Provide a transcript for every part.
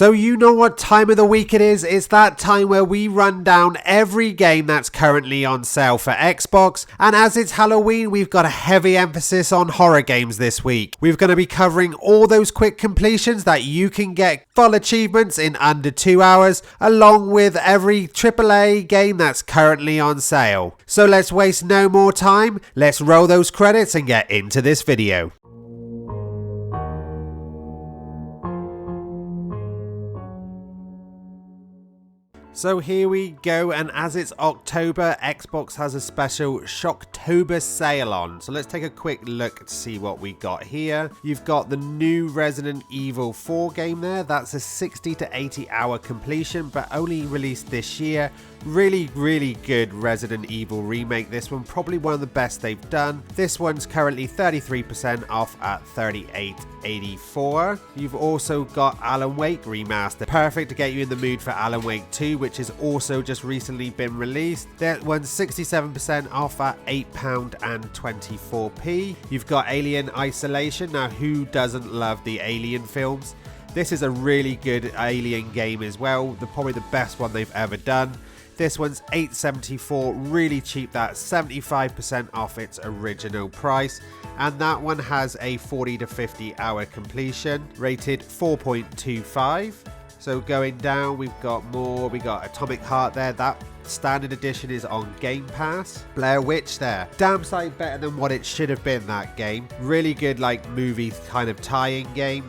So you know what time of the week it is? It's that time where we run down every game that's currently on sale for Xbox. And as it's Halloween, we've got a heavy emphasis on horror games this week. We're going to be covering all those quick completions that you can get full achievements in under 2 hours, along with every AAA game that's currently on sale. So let's waste no more time. Let's roll those credits and get into this video. So here we go, and as it's October, Xbox has a special Shocktober sale on. So let's take a quick look to see what we got here. You've got the new Resident Evil 4 game there. That's a 60 to 80 hour completion, but only released this year. Really good Resident Evil remake. This one probably one of the best they've done. This one's currently 33% off at $38.84. You've also got Alan Wake Remastered, perfect to get you in the mood for Alan Wake 2, which has also just recently been released. That one's 67% off at £8.24. You've got Alien Isolation. Now, who doesn't love the Alien films? This is a really good Alien game as well. Probably the best one they've ever done. This one's $8.74, really cheap. That's 75% off its original price. And that one has a 40 to 50 hour completion, rated 4.25. So going down, we've got more. We got Atomic Heart there. That standard edition is on Game Pass. Blair Witch there. Damn sight better than what it should have been, that game. Really good, like, movie kind of tie-in game.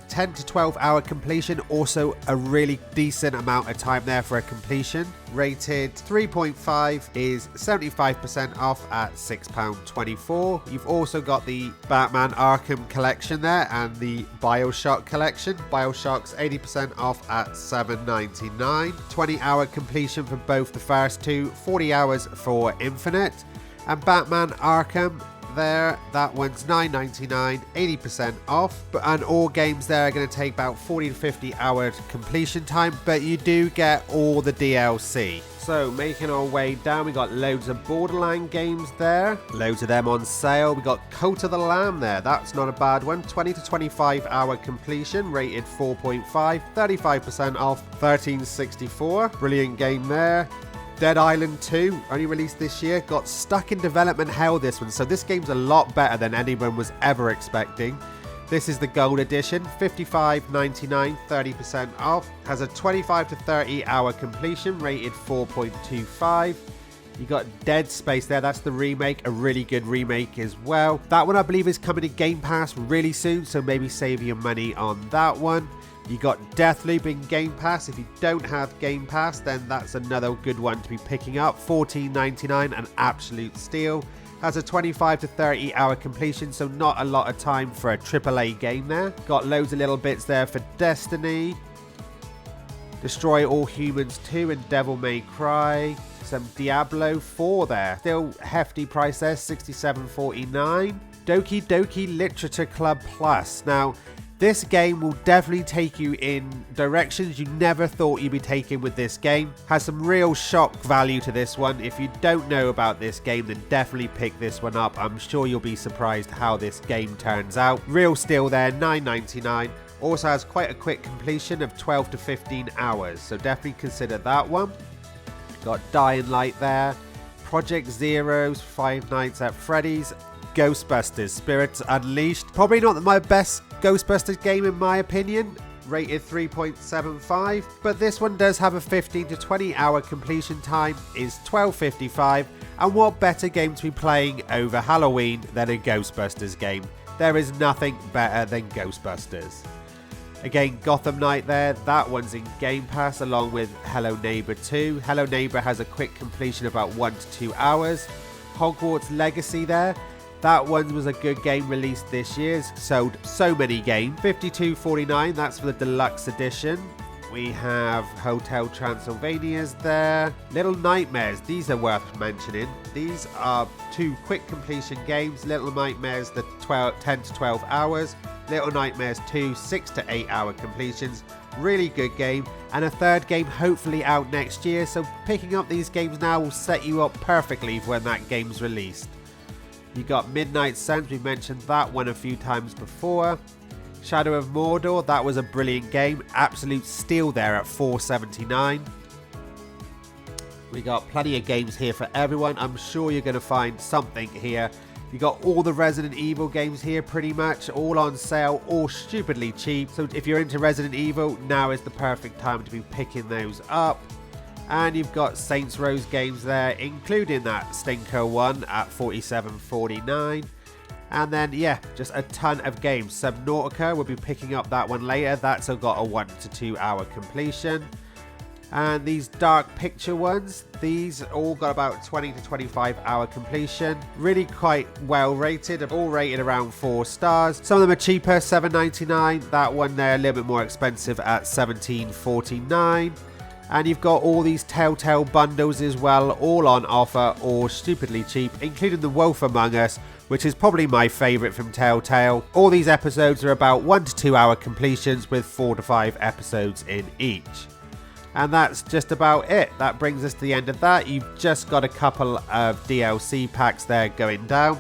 10 to 12 hour completion, also a really decent amount of time there for a completion. Rated 3.5, is 75% off at £6.24. You've also got the Batman Arkham collection there and the Bioshock collection. Bioshock's 80% off at $7.99. 20 hour completion for both the first two, 40 hours for Infinite. And Batman Arkham there, that one's $9.99, 80% off, and all games there are going to take about 40 to 50 hour completion time, but you do get all the DLC. So making our way down, we got loads of Borderlands games there, loads of them on sale. We got Cult of the Lamb there, that's not a bad one. 20 to 25 hour completion, rated 4.5, 35% off, $13.64. Brilliant game there. Dead Island 2, only released this year, got stuck in development hell, this one, so this game's a lot better than anyone was ever expecting. This is the gold edition, $55.99, 30% off, has a 25 to 30 hour completion, rated 4.25. You got Dead Space there, that's the remake, a really good remake as well. That one I believe is coming to Game Pass really soon, so maybe save your money on that one. You got Deathloop in Game Pass. If you don't have Game Pass, then that's another good one to be picking up. $14.99, an absolute steal. Has a 25 to 30 hour completion, so not a lot of time for a AAA game there. Got loads of little bits there for Destiny. Destroy All Humans 2 and Devil May Cry. Some Diablo 4 there. Still hefty price there, $67.49. Doki Doki Literature Club Plus. Now, this game will definitely take you in directions you never thought you'd be taken with this game. Has some real shock value to this one. If you don't know about this game, then definitely pick this one up. I'm sure you'll be surprised how this game turns out. Real steal there, $9.99. Also has quite a quick completion of 12 to 15 hours, so definitely consider that one. Got Dying Light there. Project Zero's Five Nights at Freddy's. Ghostbusters Spirits Unleashed. Probably not my best Ghostbusters game in my opinion, rated 3.75, but this one does have a 15 to 20 hour completion time, is $12.55, and what better game to be playing over Halloween than a Ghostbusters game? There is nothing better than Ghostbusters. Again, Gotham Knight there, that one's in Game Pass along with Hello Neighbor 2. Hello Neighbor has a quick completion of about 1 to 2 hours. Hogwarts Legacy there. That one was a good game released this year. Sold so many games. $52.49. That's for the deluxe edition. We have Hotel Transylvania's there. Little Nightmares. These are worth mentioning. These are 2 quick completion games. Little Nightmares, the 10 to 12 hours. Little Nightmares 2, 6 to 8 hour completions. Really good game. And a third game hopefully out next year. So picking up these games now will set you up perfectly for when that game's released. You got Midnight Suns, we mentioned that one a few times before. Shadow of Mordor, that was a brilliant game. Absolute steal there at $4.79. We got plenty of games here for everyone. I'm sure you're going to find something here. You got all the Resident Evil games here pretty much, all on sale, all stupidly cheap. So if you're into Resident Evil, now is the perfect time to be picking those up. And you've got Saints Row games there, including that Stinker one at $47.49. And then, yeah, just a ton of games. Subnautica, we'll be picking up that one later. That's got a 1 to 2 hour completion. And these dark picture ones, these all got about 20 to 25 hour completion. Really quite well rated, all rated around 4 stars. Some of them are cheaper, $7.99. That one there a little bit more expensive at $17.49. And you've got all these Telltale bundles as well, all on offer, all stupidly cheap, including The Wolf Among Us, which is probably my favourite from Telltale. All these episodes are about 1 to 2 hour completions with 4 to 5 episodes in each. And that's just about it. That brings us to the end of that. You've just got a couple of DLC packs there going down.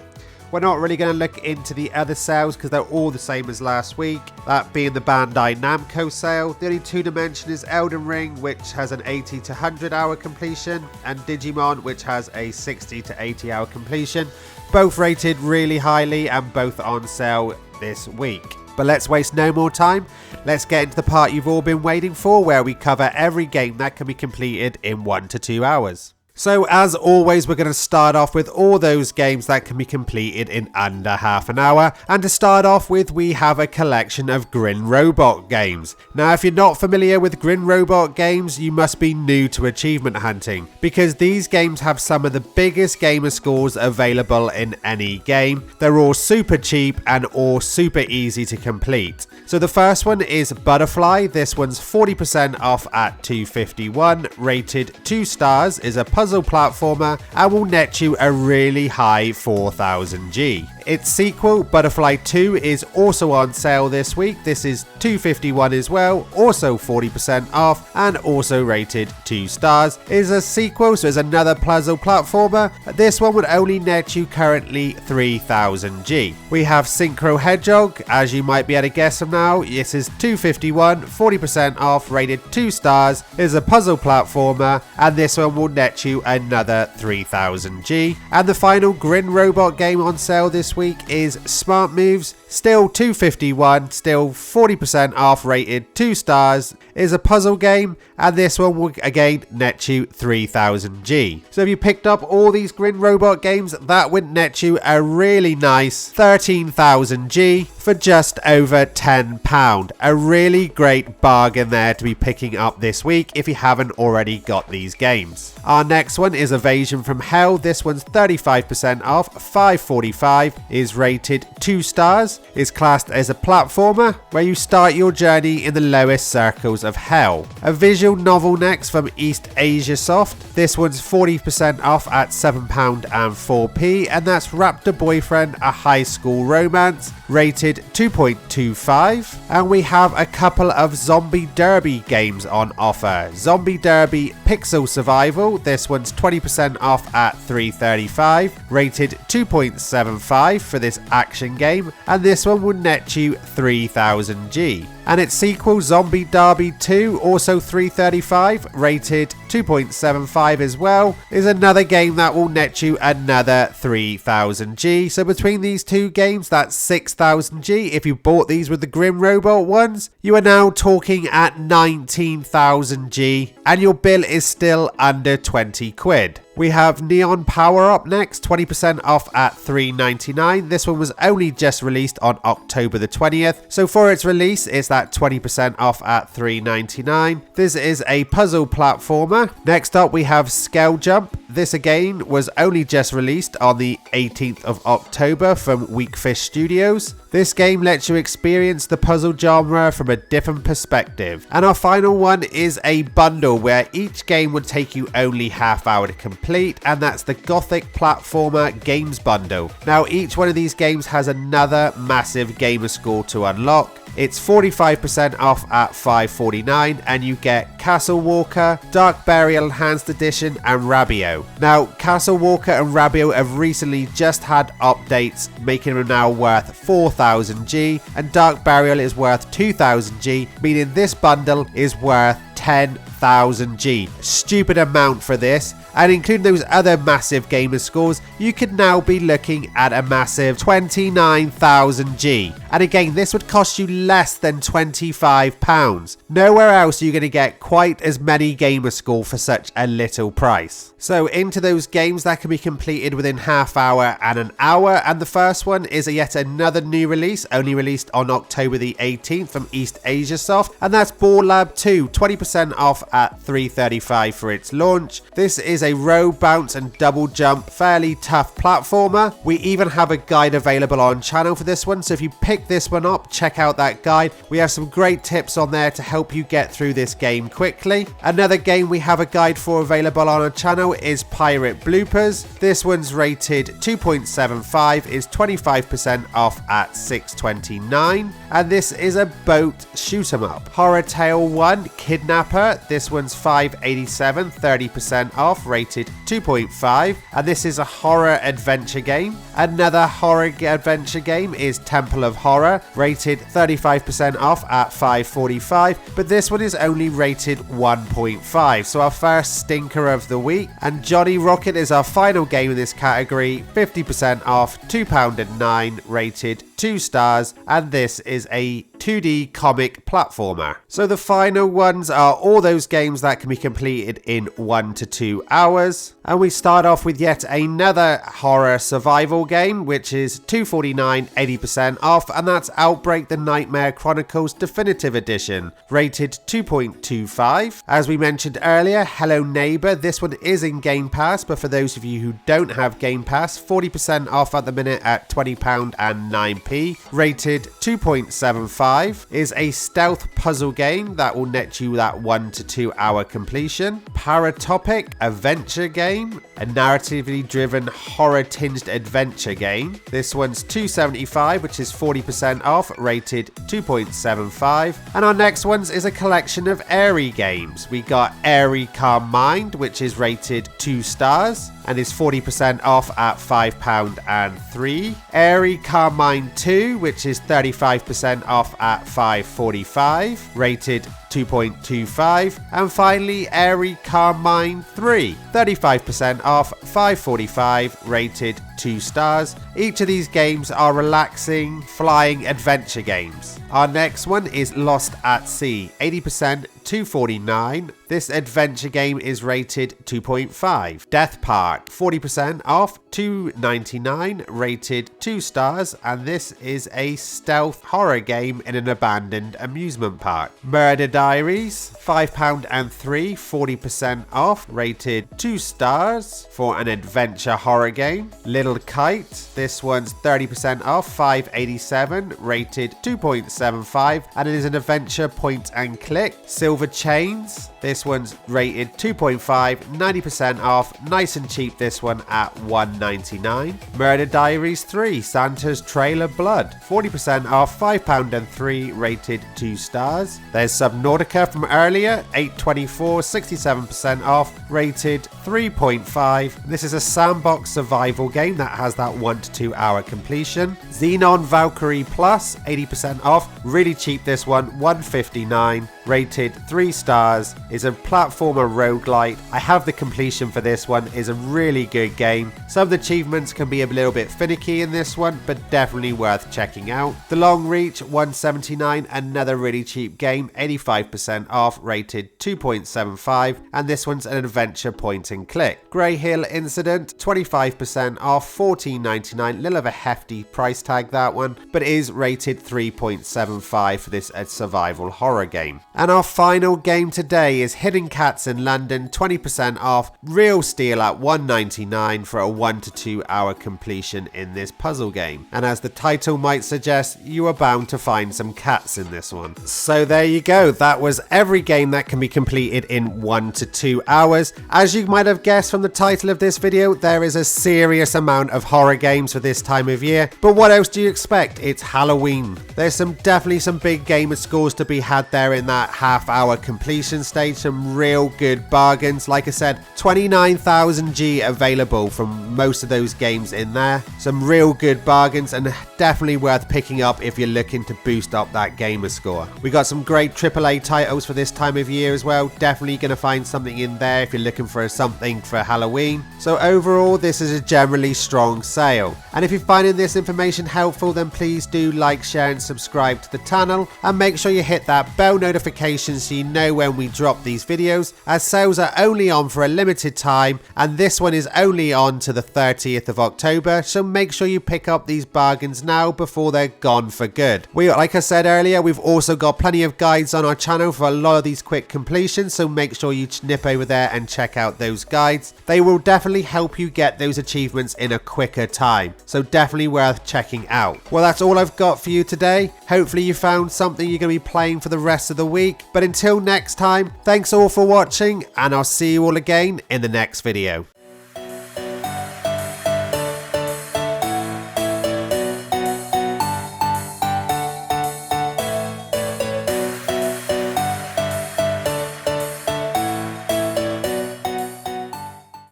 We're not really going to look into the other sales because they're all the same as last week. That being the Bandai Namco sale. The only 2 to mention is Elden Ring, which has an 80 to 100 hour completion, and Digimon, which has a 60 to 80 hour completion. Both rated really highly and both on sale this week. But let's waste no more time. Let's get into the part you've all been waiting for, where we cover every game that can be completed in 1 to 2 hours. So as always, we're going to start off with all those games that can be completed in under half an hour. And to start off with, we have a collection of Grin Robot games. Now, if you're not familiar with Grin Robot games, you must be new to achievement hunting, because these games have some of the biggest gamer scores available in any game. They're all super cheap and all super easy to complete. So the first one is Butterfly. This one's 40% off at $2.51, rated 2 stars, is a puzzle platformer and will net you a really high 4000 G. Its sequel, Butterfly 2, is also on sale this week. This is $2.51 as well, also 40% off and also rated 2 stars. It is a sequel, so it's another puzzle platformer. This one would only net you currently 3000 G. We have Synchro Hedgehog, as you might be able to guess from now. This is $2.51, 40% off, rated 2 stars. It is a puzzle platformer and this one will net you another 3000 G. And the final Grin Robot game on sale this week is Smart Moves, still $2.51, still 40% off, rated 2 stars, is a puzzle game and this one will again net you 3000 G. So if you picked up all these Grin Robot games, that would net you a really nice 13,000 G for just over £10. A really great bargain there to be picking up this week if you haven't already got these games. Our next one is Evasion from Hell. This one's 35% off, $5.45, is rated 2 stars, is classed as a platformer where you start your journey in the lowest circles of hell. A visual novel next from East Asia Soft. This one's 40% off at £7.04, and that's Raptor Boyfriend, a high school romance, rated 2.25. And we have a couple of Zombie Derby games on offer. Zombie Derby Pixel Survival. This one's 20% off at $3.35, rated 2.75 for this action game, and this one will net you 3000 G. And its sequel, Zombie Derby 2, also $3.35, rated 2.75 as well, is another game that will net you another 3000 G. So between these two games, that's 6000 G. If you bought these with the Grim Robot ones, you are now talking at 19,000 G, and your bill is still under 20 quid. We have Neon Power Up next, 20% off at $3.99. This one was only just released on October the 20th. So for its release, it's that 20% off at $3.99. This is a puzzle platformer. Next up, we have Scale Jump. This again was only just released on the 18th of October from Weakfish Studios. This game lets you experience the puzzle genre from a different perspective. And our final one is a bundle where each game would take you only half hour to complete, and that's the Gothic Platformer Games Bundle. Now each one of these games has another massive gamer score to unlock. it's 45% off at $5.49, and you get Castle Walker, Dark Burial Enhanced Edition, and Rabio. Now, Castle Walker and Rabio have recently just had updates, making them now worth 4,000 G, and Dark Burial is worth 2,000 G, meaning this bundle is worth 10,000 G. Stupid amount for this, and including those other massive gamer scores, you could now be looking at a massive 29,000 G. And again, this would cost you less than £25. Nowhere else are you going to get quite as many gamer score for such a little price. So into those games that can be completed within half hour and an hour, and the first one is yet another new release, only released on October the 18th from East Asia Soft, and that's Ball Lab 2, 20% off at $3.35 for its launch. This is a row, bounce and double jump, fairly tough platformer. We even have a guide available on channel for this one, so if you pick this one up, check out that guide. We have some great tips on there to help you get through this game quickly. Another game we have a guide for available on our channel is Pirate Bloopers. This one's rated 2.75, is 25% off at $6.29, and this is a boat shoot 'em up. Horror Tale 1 Kidnapper, this one's $5.87, 30% off, rated 2.5, and this is a horror adventure game. Another horror adventure game is Temple of Horror, rated 35% off at $5.45, but this one is only rated 1.5, so our first stinker of the week. And Johnny Rocket is our final game in this category, 50% off, £2.09, rated 2 stars, and this is a 2D comic platformer. So the final ones are all those games that can be completed in 1 to 2 hours. And we start off with yet another horror survival game, which is $2.49, 80% off, and that's Outbreak the Nightmare Chronicles Definitive Edition, rated 2.25. As we mentioned earlier, Hello Neighbor, this one is in Game Pass, but for those of you who don't have Game Pass, 40% off at the minute at £20.09, rated 2.75, is a stealth puzzle game that will net you that 1 to 2 hour completion. Paratopic Adventure Game, a narratively driven horror tinged adventure game. This one's $2.75, which is 40% off, rated 2.75. And our next ones is a collection of Airy games. We got Airy Calm Mind, which is rated 2 stars and is 40% off at £5.03. Airy Calm Mind 2, which is 35% off at $5.45, rated 2.25. And finally, Airy Calm Mind 3, 35% off, $5.45, rated 2 stars. Each of these games are relaxing, flying adventure games. Our next one is Lost at Sea, 80%, $2.49. This adventure game is rated 2.5. Death Park, 40% off, $2.99, rated 2 stars, and this is a stealth horror game in an abandoned amusement park. Murder Diaries, £5.03, 40% off, rated 2 stars for an adventure horror game. Little Kite, this one's 30% off, $5.87, rated 2.75, and it is an adventure point and click. Silver Chains, this one's rated 2.5, 90% off, nice and cheap this one at $1.99. Murder Diaries 3, Santa's Trail of Blood, 40% off, £5.03, rated 2 stars. There's Subnautica from earlier, $8.24, 67% off, rated 3.5. This is a sandbox survival game that has that 1 to 2 hour completion. Xenon Valkyrie Plus, 80% off, really cheap this one, $1.59, rated 3 stars, is a platformer roguelite. I have the completion for this one, is a really good game. Some of the achievements can be a little bit finicky in this one, but definitely worth checking out. The Long Reach, $1.79, another really cheap game, 85% off, rated 2.75, and this one's an adventure point and click. Grey Hill Incident, 25% off, $14.99, little of a hefty price tag that one, but is rated 3.75 for this survival horror game. And our final game today is Hidden Cats in London, 20% off, real steel at $1.99 for a 1 to 2 hour completion in this puzzle game. And as the title might suggest, you are bound to find some cats in this one. So there you go, that was every game that can be completed in 1 to 2 hours. As you might have guessed from the title of this video, there is a serious amount of horror games for this time of year. But what else do you expect? It's Halloween. There's definitely some big gamer scores to be had there in that half-hour completion stage. Some real good bargains. Like I said, 29,000 G available from most of those games in there. Some real good bargains and definitely worth picking up if you're looking to boost up that gamer score. We got some great AAA titles for this time of year as well. Definitely going to find something in there if you're looking for something for Halloween. So overall, this is a generally strong sale. And if you're finding this information helpful, then please do like, share and subscribe to the channel, and make sure you hit that bell notification so you know when we drop these videos, as sales are only on for a limited time and this one is only on to the 30th of October, so make sure you pick up these bargains now before they're gone for good. Like I said earlier, we've also got plenty of guides on our channel for a lot of these quick completions, so make sure you nip over there and check out those guides. They will definitely help you get those achievements in a quicker time, so definitely worth checking out. Well, that's all I've got for you today. Hopefully you found something you're going to be playing for the rest of the week. But until next time, thanks all for watching, and I'll see you all again in the next video.